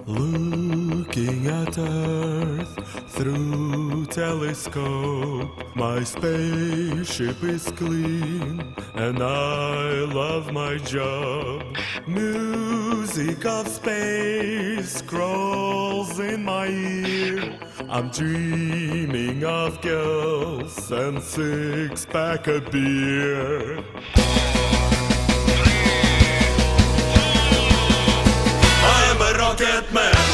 Looking at Earth through telescope, my spaceship is clean and I love my job. Music of space crawls in my ear. I'm dreaming of girls and six-pack of beer. I'm a rocket man.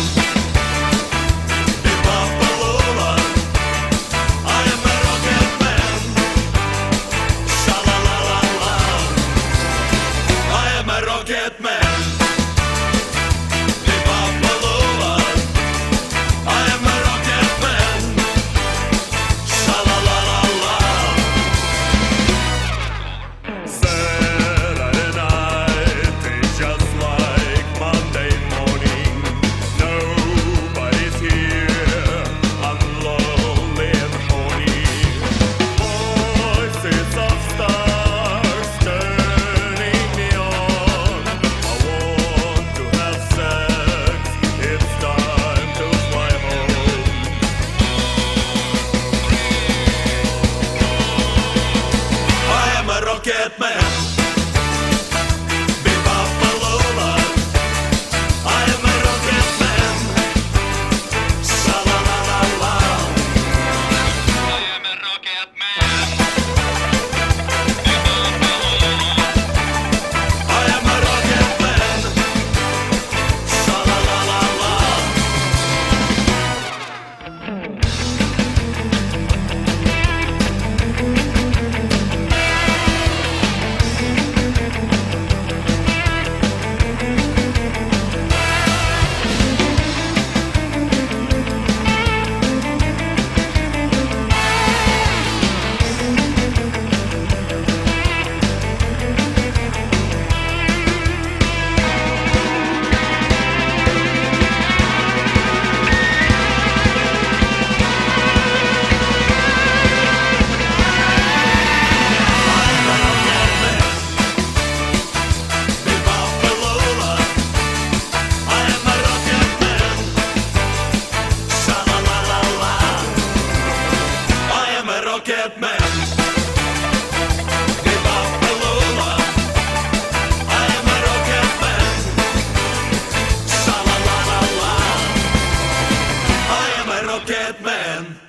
Rocket Man.